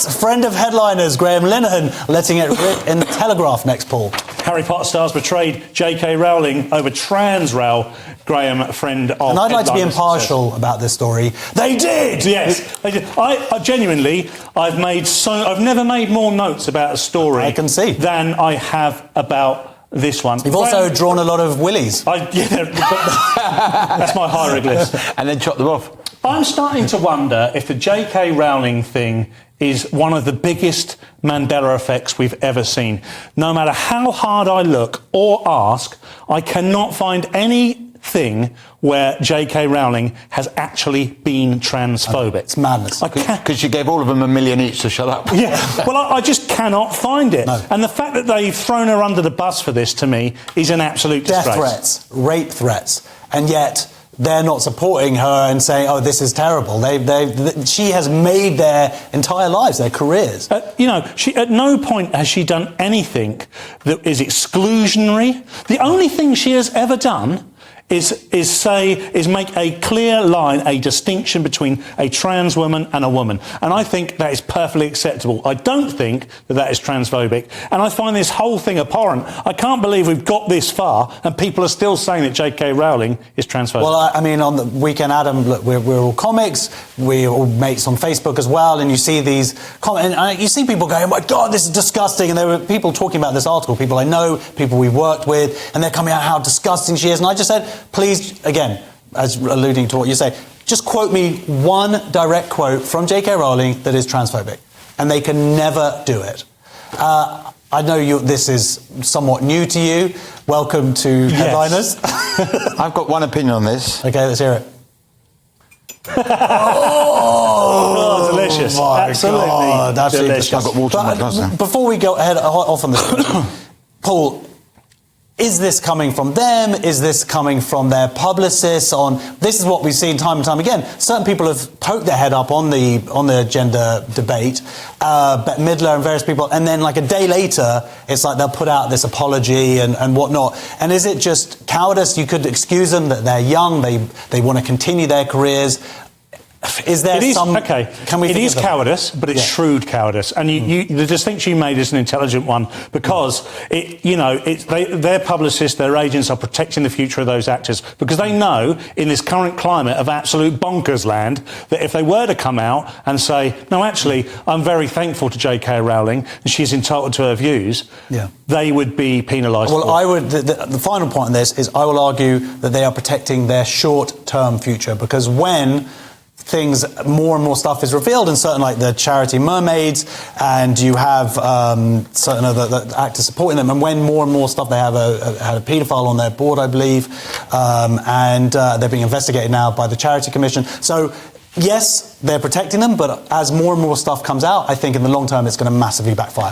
Friend of headliners Graham Linehan letting it rip in the Telegraph next, Paul. Harry Potter stars betrayed JK Rowling over trans row. Graham, a friend of... And I'd like to be impartial about this story. They did! Yes, they did. I genuinely, I've never made more notes about a story I can see. than I have about this one. You've also drawn a lot of willies. That's my hieroglyphs. And then chop them off. I'm starting to wonder if the JK Rowling thing is one of the biggest Mandela effects we've ever seen. No matter how hard I look or ask, I cannot find anything where JK Rowling has actually been transphobic. It's madness. Because she gave all of them $1 million each to shut up. Yeah, well, I just cannot find it. No. And the fact that they've thrown her under the bus for this, to me, is an absolute disgrace. Death threats, rape threats, and yet they're not supporting her and saying, oh, this is terrible. She has made their entire lives, their careers. At no point has she done anything that is exclusionary. The only thing she has ever done is make a clear line, a distinction between a trans woman and a woman. And I think that is perfectly acceptable. I don't think that is transphobic. And I find this whole thing abhorrent. I can't believe we've got this far and people are still saying that JK Rowling is transphobic. Well, I mean, on the weekend, Adam, look, we're all comics, we're all mates on Facebook as well, and you see these comments, and you see people going, oh my God, this is disgusting. And there were people talking about this article, people I know, people we've worked with, and they're coming out how disgusting she is. And I just said, please, again, as alluding to what you say, just quote me one direct quote from JK Rowling that is transphobic. And they can never do it. I know this is somewhat new to you. Welcome to Headliners. I've got one opinion on this. Okay, let's hear it. Oh, delicious. My Absolutely God, delicious. I've got water in my glass now. Before we go ahead off on this, Paul, is this coming from them? Is this coming from their publicists? This is what we've seen time and time again. Certain people have poked their head up on the gender debate, Bette Midler and various people, and then like a day later, it's like they'll put out this apology and whatnot. And is it just cowardice? You could excuse them that they're young, they want to continue their careers. Is there Can we? It is cowardice, but it's shrewd cowardice, and the distinction you made is an intelligent one because their publicists, their agents are protecting the future of those actors because they know in this current climate of absolute bonkers land that if they were to come out and say, no, actually, I'm very thankful to JK Rowling and she's entitled to her views, they would be penalised. Well, I would. The final point on this is I will argue that they are protecting their short-term future because when more and more stuff is revealed, and certain like the charity Mermaids, and you have certain other actors supporting them, and when more and more stuff, they have had a paedophile on their board, I believe, and they're being investigated now by the Charity Commission. So yes, they're protecting them, but as more and more stuff comes out, I think in the long term it's going to massively backfire.